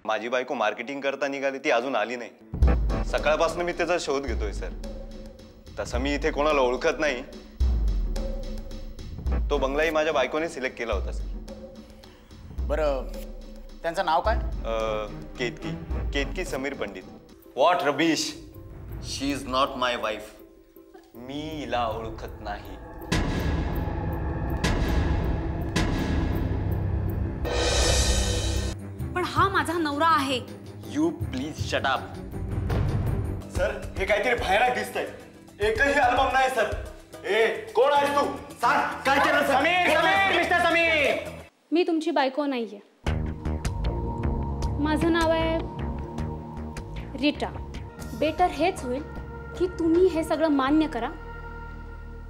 माझी बायको मार्केटिंग करता निघाली, ती अजून आली नाही। सकाळपासून मी त्याचा शोध घेतोय सर। तसं मी इथे कोणाला ओळखत नाही। तो बंगलाही माझ्या बायकोने सिलेक्ट केला होता सर। बरं, त्यांचं नाव काय? Ketaki Sameer Pandit. What rubbish, she is not my wife. मी हिला ओळखत नाही। पण हा माझा नवरा आहे। You please shut up. Sir, हे काहीतरी भयानक दिसतंय। एकही अल्बम नाही सर। ए, कोण आहेस तू? सांग, काय केलं? समीर, मिस्टर समीर। मी तुमची बायको नाहीये। माझं नाव आहे रीटा। बेटर हेच होईल की तुम्ही हे सगळं मान्य करा।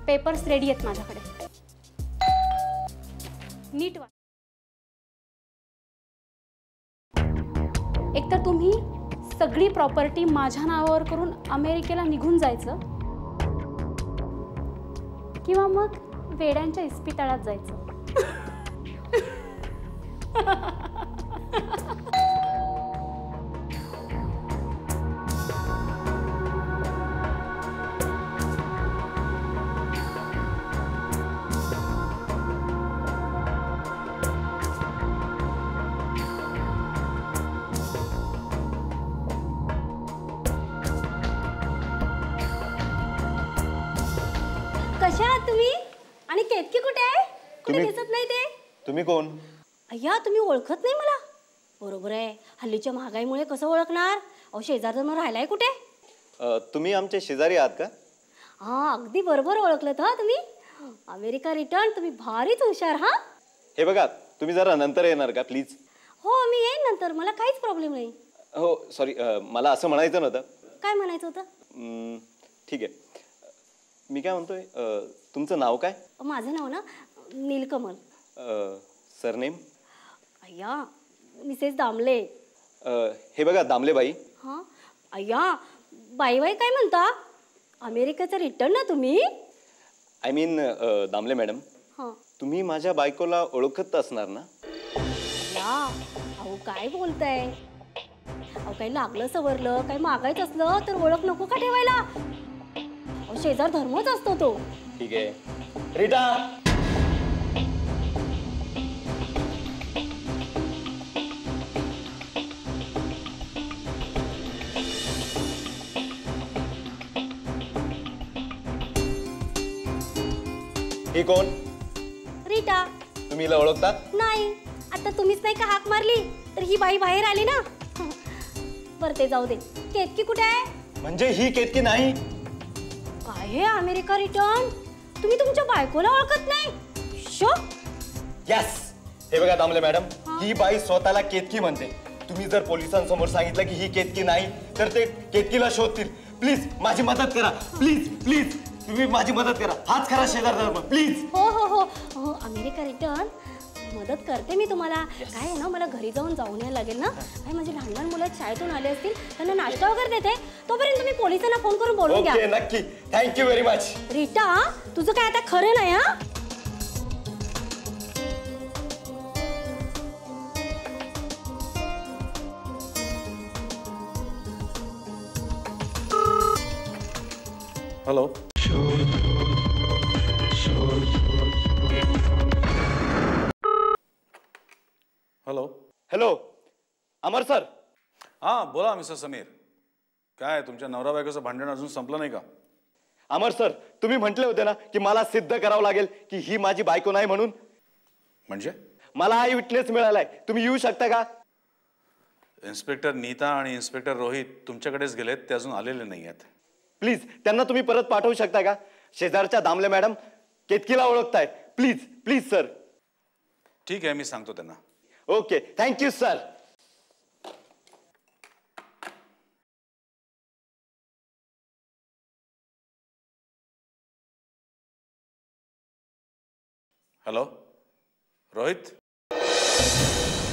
पेपर्स रेडी आहेत माझ्याकडे। नीट वा। एकतर तुम्ही सगळी प्रॉपर्टी माझ्या नावावर करून अमेरिकेला निघून जायचं, किंवा मग वेड्यांच्या इस्पितळात जायचं। कशा आहात तुम्ही? आणि केतकी कुठे आहे? कुठे दिसत नाही ते? तुम्ही कोण? अय्या, तुम्ही ओळखत नाही मला? बरोबर आहे, हल्लीच्या महागाईमुळे कसं ओळखणार? अहो, शेजारचा मग राहिलाय कुठे? तुम्ही आमचे शेजारी आहात का? हा, अगदी बरोबर ओळखलं हा तुम्ही। अमेरिका रिटर्न, तुम्ही भारीच हुशार। हा, हे बघा, तुम्ही जरा नंतर येणार का प्लीज? हो, मी येईन नंतर, मला काहीच प्रॉब्लेम नाही। हो सॉरी, मला असं म्हणायचं नव्हतं। काय म्हणायचं होतं? ठीक आहे, मी काय म्हणतोय, तुमचं नाव काय? माझं नाव ना नीलकमल। सरनेम? अय्या, मिसेस दामले। हे बघा, दामले बाई। हां, अय्या, बाई बाई काय म्हणता? अमेरिकेचं रिटर्न ना तुम्ही? आय मीन दामले मॅडम, हां, तुम्ही माझ्या बायकोला ओळखत असणार ना? अय्या, अहो काय बोलताय? अहो, काही लागलं सवरलं, काही मागायचं असलं तर ओळख नको का ठेवायला? अहो, शेजार धर्मच असतो तो। ठीक आहे, रीटा। ही कोण? रीटा। तुम्ही हिला ओळखतात? नाही, आता तुम्हीच नाही का हाक मारली तर ही बाई बाहेर आली ना। बरं, ते जाऊ दे। केतकी कुठे आहे? म्हणजे ही केतकी नाही? काय हे अमेरिका रिटर्न, तुम्ही तुमच्या बायकोला ओळखत नाही? शो। यस, हे बघा दामले मॅडम, ही बाई स्वतःला केतकी म्हणते। तुम्ही जर पोलिसांसमोर सांगितलं की ही केतकी नाही तर ते केतकीला शोधतील। प्लीज माझी मदत करा, प्लीज प्लीज, तुम्ही माझी मदत करा। हाच खरा शेजार धर्म, प्लीज। हो हो हो हो, अमेरिका रिटर्न मदत करते मी तुम्हाला। काय आहे ना, मला घरी जाऊन यायला लागेल ना। काय माझी लहान लहान मुलं शाळेतून आले असतील, त्यांना नाश्ता वगैरे देते, तोपर्यंत तुम्ही पोलिसांना फोन करून बोलून घ्या। ओके, नक्की, थँक्यू व्हेरी मच। रीटा, तुझं काय आता खरं नाही? हा, हॅलो. हॅलो. हॅलो अमर सर. हां बोला मिस्टर समीर. काय तुमच्या नवरा बायकोचं भांडण अजून संपलं नाही का? अमर सर, तुम्ही म्हटले होते ना की मला सिद्ध करावं लागेल की ही माझी बायको नाही म्हणून. म्हणजे मला आय विटनेस मिळालाय. तुम्ही येऊ शकता का? इन्स्पेक्टर नीता आणि इन्स्पेक्टर रोहित तुमच्याकडेच गेलेत, ते अजून आलेले नाही आहेत. प्लीज त्यांना तुम्ही परत पाठवू शकता का? शेजारच्या दामले मॅडम केतकीला ओळखताय. Please please sir. ठीक आहे, मी सांगतो त्यांना. Okay, thank you sir. Hello Rohit.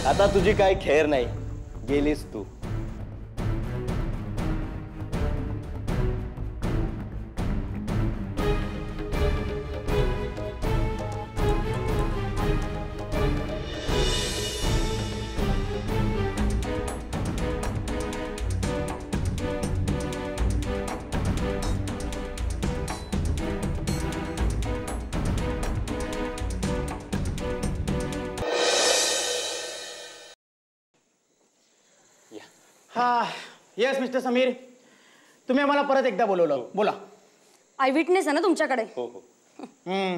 आता तुझी काय खेर नाही, गेलीस तू. हा येस मिस्टर समीर, तुम्ही आम्हाला परत एकदा बोलवलं. बोला. आय विटनेस आहे ना तुमच्याकडे? हो हो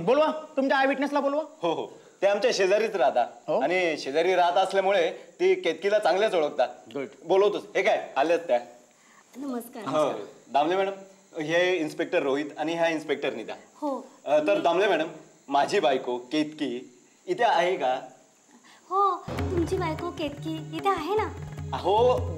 बोलवा, तुमच्या आय विटनेसला बोलवा. हो हो, ते आमच्या शेजारीच राहतात. हो? आणि शेजारी राहत असल्यामुळे ती केतकीला चांगल्याच ओळखतात. Good. बोलवतोच. हे काय आल्याच त्या. नमस्कार. हो दामले मॅडम, हे इन्स्पेक्टर रोहित आणि ह्या इन्स्पेक्टर नीता. हो तर दामले मॅडम, माझी बायको केतकी इथे आहे का? हो, तुमची बायको केतकी इथे आहे ना. अहो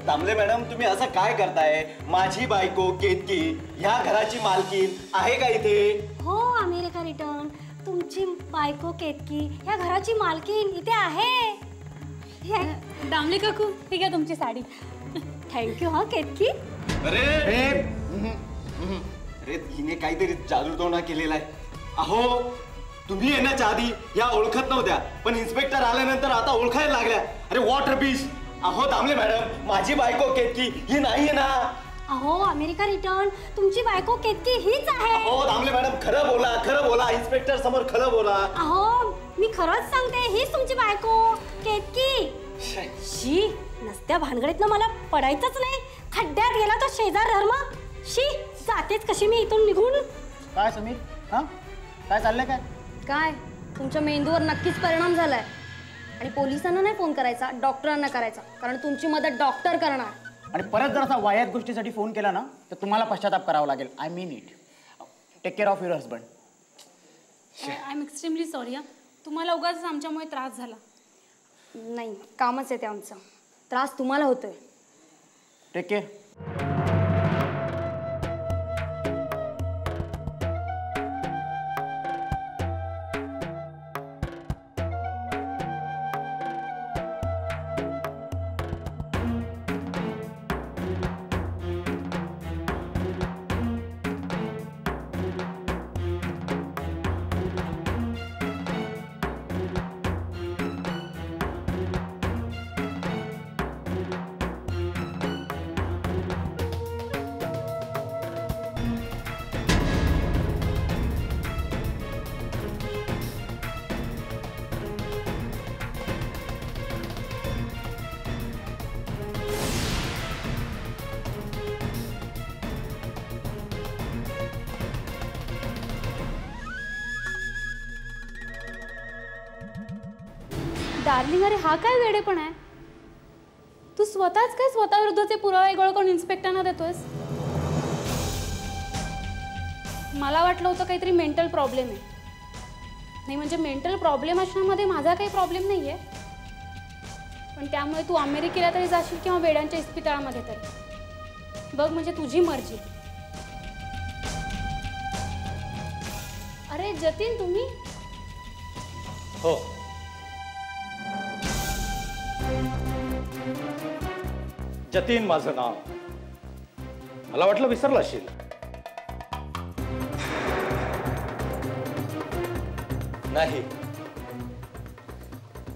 दामले मॅडम, तुम्ही असं काय करताय? माझी बायको केतकी ह्या घराची मालकीन आहे का इथे? हो अमेरिका रिटर्न, तुमची बायको केतकी या घराची मालकीन इथे आहे. दामले काकू, ही घ्या तुमची साडी. थँक्यू हा केतकी. अरे अरे हिने काहीतरी जादूटोणा केलेला आहे. अहो तुम्ही येण्याच्या आधी या ओळखत नव्हत्या, पण इन्स्पेक्टर आल्यानंतर आता ओळखायला लागल्या. अरे वॉटर बीच. अहो दामले मॅडम, माझी बायको केतकी ही नाहीये ना. अहो अमेरिका रिटर्न, तुमची बायको केतकी हीच आहे. अहो दामले मॅडम, खरं बोला, खरं बोला. इन्स्पेक्टर समोर खरं बोला. अहो मी खरंच सांगते, हीच तुमची बायको केतकी. शी, नसत्या भानगडीतनं मला पडायचंच नाही. खड्ड्यात गेला तो शेजार धर्म. शी, जातेच कशी मी इथून निघून. काय समीर, हा काय चाललंय काय? काय तुमच्या मेंदूवर नक्कीच परिणाम झालाय. आणि पोलिसांना नाही फोन करायचा, डॉक्टरांना करायचा, कारण तुमची मदत डॉक्टर करणार. आणि परत जर असा वायात गोष्टीसाठी फोन केला ना, तर तुम्हाला पश्चाताप करावा लागेल. I mean it. Take care of your husband. I am extremely sorry. तुम्हाला उगाच आमच्यामुळे त्रास झाला. नाही, कामच आहे ते आमचं. त्रास तुम्हाला होतोय. Take care. डार्लिंग, अरे हा काय वेडेपण आहे? तू स्वतःच काय स्वतः विरुद्धचे पुरावे गोळा करून इन्स्पेक्टरना देतोयस? मला वाटलं होतं काहीतरी मेंटल प्रॉब्लेम आहे. नाही म्हणजे मेंटल प्रॉब्लेम असण्यामध्ये माझा काही प्रॉब्लेम नाही आहे, पण त्यामुळे तू अमेरिकेला तरी जाशील किंवा वेड्यांच्या इस्पितळामध्ये तरी. बघ, म्हणजे तुझी मर्जी. अरे जतीन, तुम्ही? हो. जतीन माझं नाव. मला वाटलं विसरलं असेल. नाही,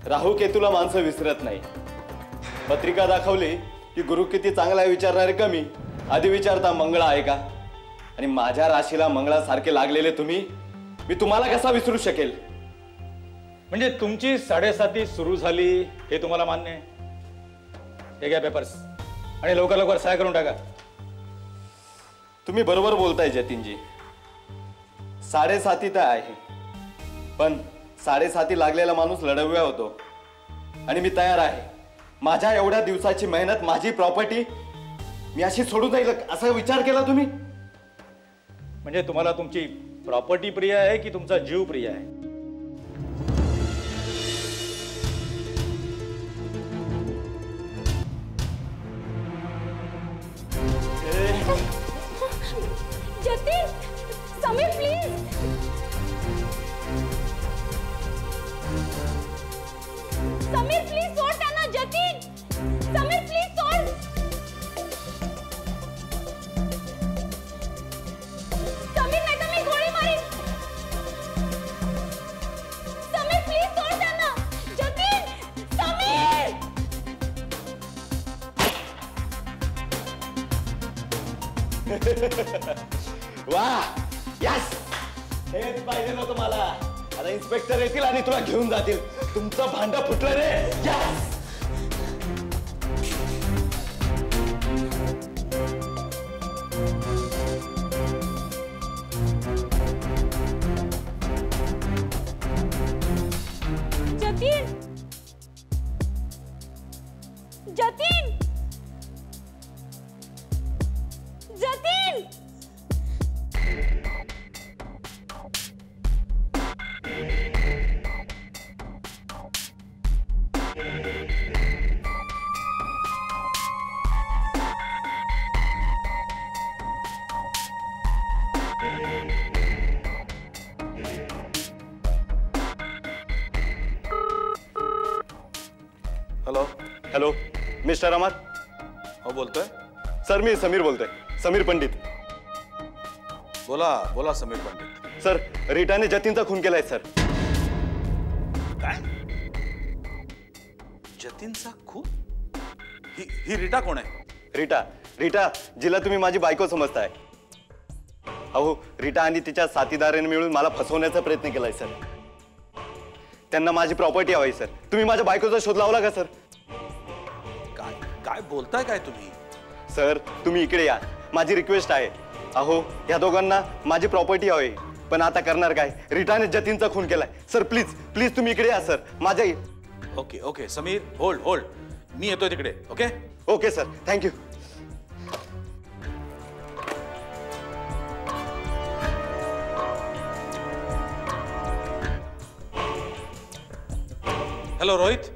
राहू केतूला माणसं विसरत नाही. पत्रिका दाखवली की गुरु किती चांगला आहे विचारणारे कमी, आधी विचारता मंगळा आहे का. आणि माझ्या राशीला मंगळासारखे लागलेले तुम्ही, मी तुम्हाला कसा विसरू शकेल? म्हणजे तुमची 7:30 सुरू झाली हे तुम्हाला मान्य आहे? हे घ्या पेपर्स आणि लवकर लवकर सह्या करून टाका. तुम्ही बरोबर बोलताय जतीनजी. 7:30 तर आहे, पण 7:30 लागलेला माणूस लढवया होतो आणि मी तयार आहे. माझ्या एवढ्या दिवसाची मेहनत, माझी प्रॉपर्टी मी अशी सोडून जाईल असा विचार केला तुम्ही? म्हणजे तुम्हाला तुमची प्रॉपर्टी प्रिय आहे की तुमचा जीव प्रिय आहे? जतीन, समीर प्लीज. समीर प्लीज सोड त्यांना. जतीन, समीर प्लीज सोड. समीर नाही तर मी गोळी मारीन. समीर प्लीज सोड त्यांना. जतीन, समीर. वा, यस, हेच पाहिजे नव्हतं मला. आता इन्स्पेक्टर येतील आणि तुला घेऊन जातील. तुमचं भांड फुटलं रे. Yes. Jatin, Jatin, Jatin. Hello. Hello, mister Amar. हो बोलतोय. सर, मी समीर बोलतोय. समीर पंडित. बोला बोला समीर पंडित. सर, रीटाने जतीनचा खून केलाय सर. काय? जतीनचा खून? ही रीटा कोण आहे? रीटा, रीटा जिला तुम्ही माझी बायको समजताय. अहो, रीटा आणि तिच्या साथीदाराने मिळून मला फसवण्याचा प्रयत्न केलाय सर. त्यांना माझी प्रॉपर्टी हवी सर. तुम्ही माझ्या बायकोचा शोध लावला का सर? काय काय बोलताय काय तुम्ही? सर, तुम्ही इकडे या. माझी रिक्वेस्ट आहे. अहो, या दोघांना माझी प्रॉपर्टी हवी, पण आता करणार काय? रीटाने जतीनचा खून केलाय सर. प्लीज प्लीज तुम्ही इकडे या सर. माझ्या. Okay okay Sameer, hold hold, मी येतोय तिकडे. Okay okay sir, thank you. Hello Rohit.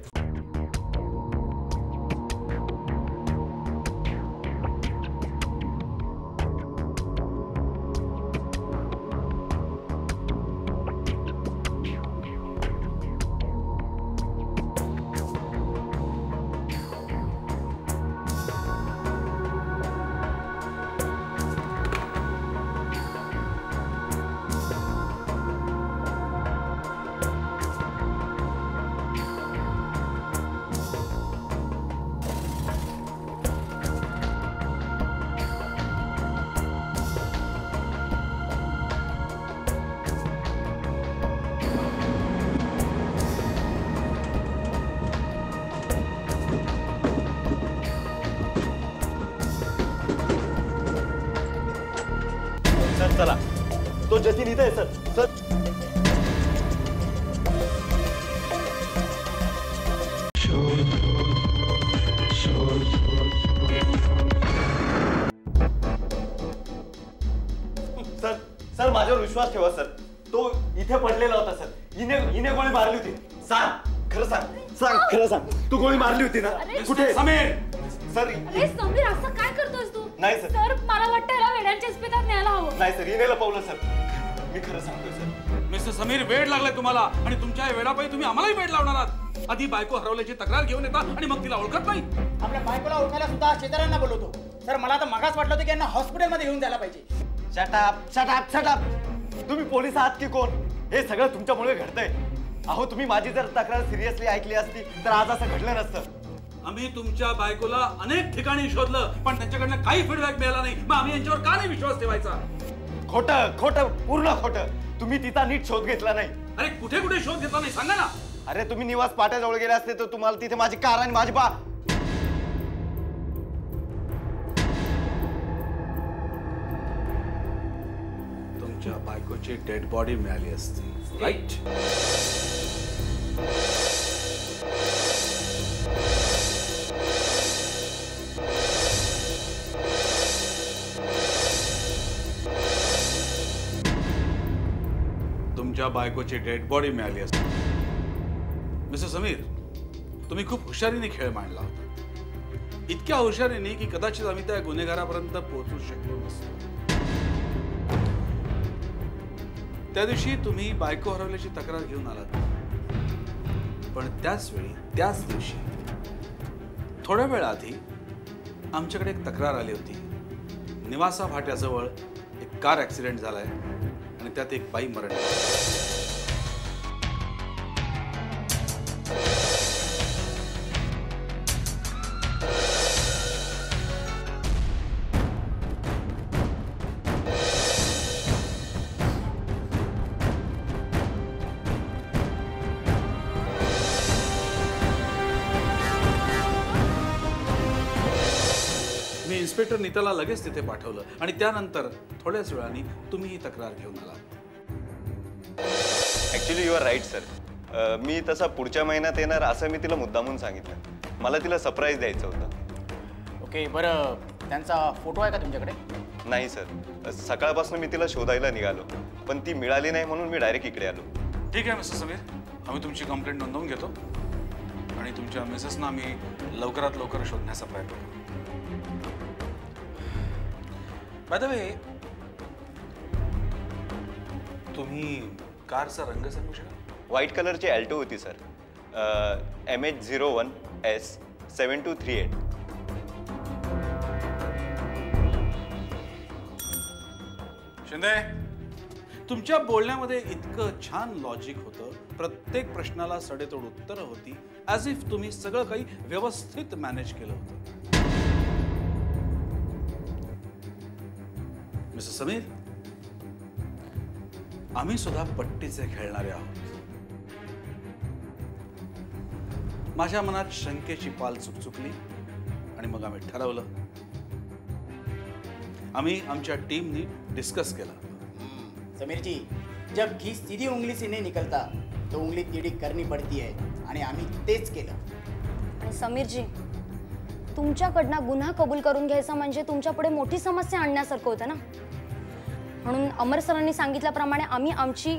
Sir चला, तो जतीन इथे आहे सर. सर, सर सर माझ्यावर विश्वास ठेवा सर. तो इथे पडलेला होता सर. हिने गोळी मारली होती. सांग, खरं सांग. सांग, खरं सांग. तू गोळी मारली होती ना? कुठे? समीर. सर, अरे समीर, असं काय करतोस तू? नाही सर. सर, मला वाटतं याला वेड्यांच्या इस्पितळात न्यायला हवं. नाही सर, हिने लपवलं सर. मी खरं सांगतोय सर. मिस्टर समीर, वेळ लागलाय तुम्हाला आणि तुमच्या या वेळापायी तुम्ही आम्हालाही वेळ लावणार आहात. आधी बायको हरवल्याची तक्रार घेऊन येता आणि मग तिला ओळखत नाही. आपल्या बायकोला ओळखायला सुद्धा शेजाऱ्यांना बोलवतो. सर, मला तर मगाच वाटलं होतं की यांना हॉस्पिटलमध्ये घेऊन जायला पाहिजे. Shut up shut up shut up. तुम्ही पोलीस आहात की कोण? हे सगळं तुमच्यामुळे घडतंय. अहो, तुम्ही माझी जर तक्रार सिरियसली ऐकली असती तर आज असं घडलं नसतं. आम्ही तुमच्या बायकोला अनेक ठिकाणी शोधलं पण त्यांच्याकडनं काही फीडबॅक मिळाला नाही. मग आम्ही यांच्यावर का नाही विश्वास ठेवायचा? खोटं खोटं पूर्ण खोटं. तुम्ही तिचा नीट शोध घेतला नाही. अरे कुठे कुठे शोध घेतला नाही सांगा ना. अरे तुम्ही निवास पाट्याजवळ गेले असते तर तुम्हाला तिथे माझी कार आणि माझी बा. तुमच्या बायकोची डेड बॉडी मिळाली असती, राईट? तुमच्या बायकोची डेड बॉडी मिळाली असती. मिस्टर समीर, तुम्ही खूप हुशारीने खेळ मांडला होता. इतक्या हुशारीने की कदाचित आम्ही त्या गुन्हेगारापर्यंत पोहोचू शकलो नसतो. त्या दिवशी तुम्ही बायको हरवल्याची तक्रार घेऊन आलात, पण त्याच दिवशी थोड्या वेळ आधी आमच्याकडे एक तक्रार आली होती. निवासा फाट्याजवळ एक कार ऍक्सिडेंट झालाय आणि त्यात एक बाई मरण पावली. मी इन्स्पेक्टर नीताला लगेच तिथे पाठवलं आणि त्यानंतर थोड्याच वेळाने तुम्ही ही तक्रार घेऊन आलात. Actually you are right sir. मी तसा पुढच्या महिन्यात येणार असं मी तिला मुद्दामून सांगितलं. मला तिला सरप्राईज द्यायचं होतं. ओके, बरं त्यांचा फोटो आहे का तुमच्याकडे? नाही सर, सकाळपासून मी तिला शोधायला निघालो पण ती मिळाली नाही म्हणून मी डायरेक्ट इकडे आलो. ठीक आहे मिस्टर समीर, आम्ही तुमची कंप्लेंट नोंदवून घेतो आणि तुमच्या मिसेसना आम्ही लवकरात लवकर शोधण्याचा प्रयत्न करू. बाय द वे, तुम्ही कारचा रंग सांगू शकाल? व्हाईट कलरची अल्टो होती सर. MH01S 7238. शिंदे, तुमच्या बोलण्यामध्ये इतकं छान लॉजिक होतं, प्रत्येक प्रश्नाला सडेतोड उत्तरं होती, ॲज इफ तुम्ही सगळं काही व्यवस्थित मॅनेज केलं होतं. मिस्टर समीर, आम्ही सुद्धा पट्टीचे खेळणारे आहोत. माझ्या मनात शंकेची पाल चुकचुकली आणि मग आम्ही ठरवलं. आम्ही आमच्या टीमनी डिस्कस केला. समीर जी, जब घी सीधी उंगली से नहीं निकलता तो उंगली टेढ़ी करनी पड़ती है आणि आम्ही तेच केलं. आणि समीरजी, तुमच्याकडनं गुन्हा कबूल करून घ्यायचा म्हणजे तुमच्या पुढे मोठी समस्या आणण्यासारखं होतं ना. म्हणून अमर सरांनी सांगितल्याप्रमाणे आम्ही आमची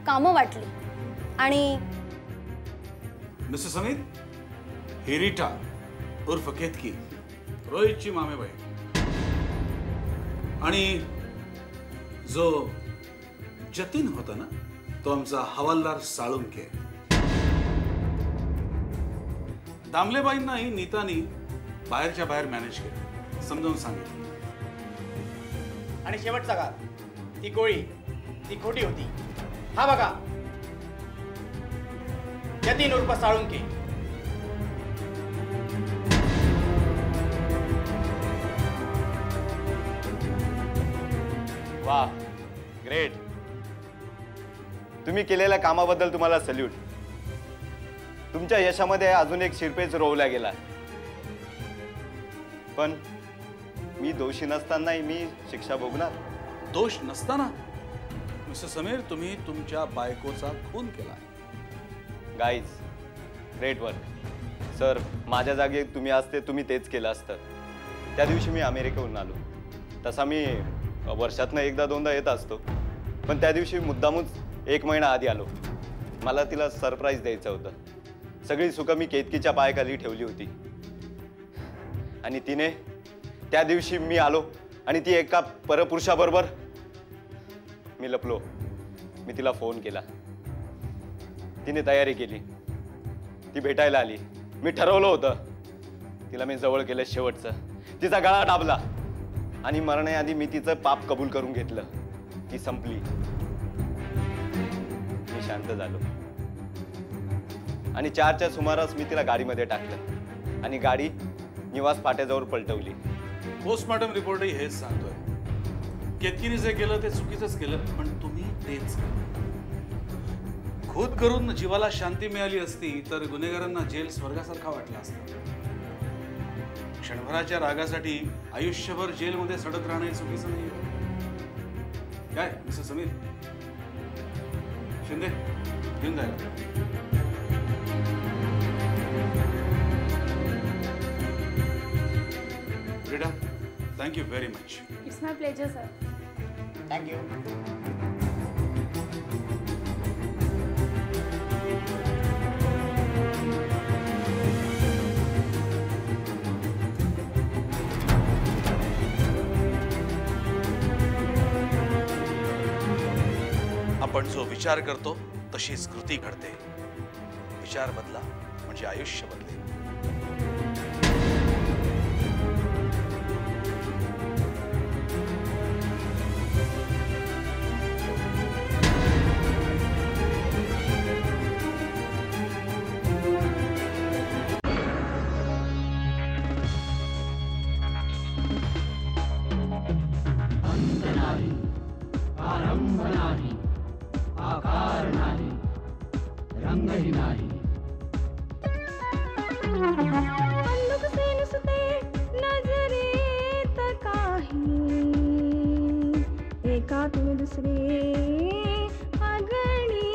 कामं वाटली आणि मिस्टर समीर, हिरिटा उर्फ केतकी, रोहितची मामेबाई, आणि जो जतीन होता ना, तो आमचा हवालदार साळुंके. दामलेबाईंनाही नीतानी बाहेरच्या बाहेर मॅनेज केलं, समजावून सांगितलं. आणि शेवटचा घात, ती गोळी, ती खोटी होती. हा बघा, जतीन उर्फ साळुंके. वा, ग्रेट. तुम्ही केलेल्या कामाबद्दल तुम्हाला सल्यूट. तुमच्या यशामध्ये अजून एक शिरपेच रोवला गेला. पण मी दोषी नसतानाही मी शिक्षा भोगणार. दोष नसताना? मिस्टर समीर, तुम्ही तुमच्या बायकोचा खून केला. Guys, great work. सर, माझ्या जागी तुम्ही असते तुम्ही तेच केलं असतं. त्या दिवशी मी अमेरिकेहून आलो. तसा मी वर्षातनं एकदा दोनदा येत असतो, पण त्या दिवशी मुद्दामूच 1 महिना आधी आलो. मला तिला सरप्राईज द्यायचं होतं. सगळी सुखं मी केतकीच्या पायाखाली ठेवली होती आणि तिने त्या दिवशी मी आलो आणि ती एका परपुरुषाबरोबर. मी लपलो. मी तिला फोन केला. तिने तयारी केली. ती भेटायला आली. मी ठरवलं होतं तिला मी जवळ केलं शेवटचं. तिचा गळा दाबला आणि मरण्याआधी मी तिचं पाप कबूल करून घेतलं. ती संपली. मी शांत झालो आणि 4च्या सुमारास मी तिला गाडीमध्ये टाकलं आणि गाडी निवास फाट्याजवळ पलटवली. पोस्टमॉर्टम रिपोर्टही हेच सांगतोय केतकीने जे केलं ते चुकीचंच केलं, पण तुम्ही तेच केलं. खुद करून जीवाला शांती मिळाली असती तर गुन्हेगारांना जेल स्वर्गासारखा वाटला असता. क्षणभराच्या रागासाठी आयुष्यभर जेलमध्ये सडत राहणं हे चुकीचं नाही. काय मिस्टर समीर शिंदे, घेऊन जायला. Rita, thank you very much. It's my pleasure sir. Thank you. आपण जो विचार करतो तशीच कृती घडते. विचार बदला म्हणजे आयुष्य बदलेल. बंदूक से नुसते नजरेत काही एका तुम्ही दुसरे अगणी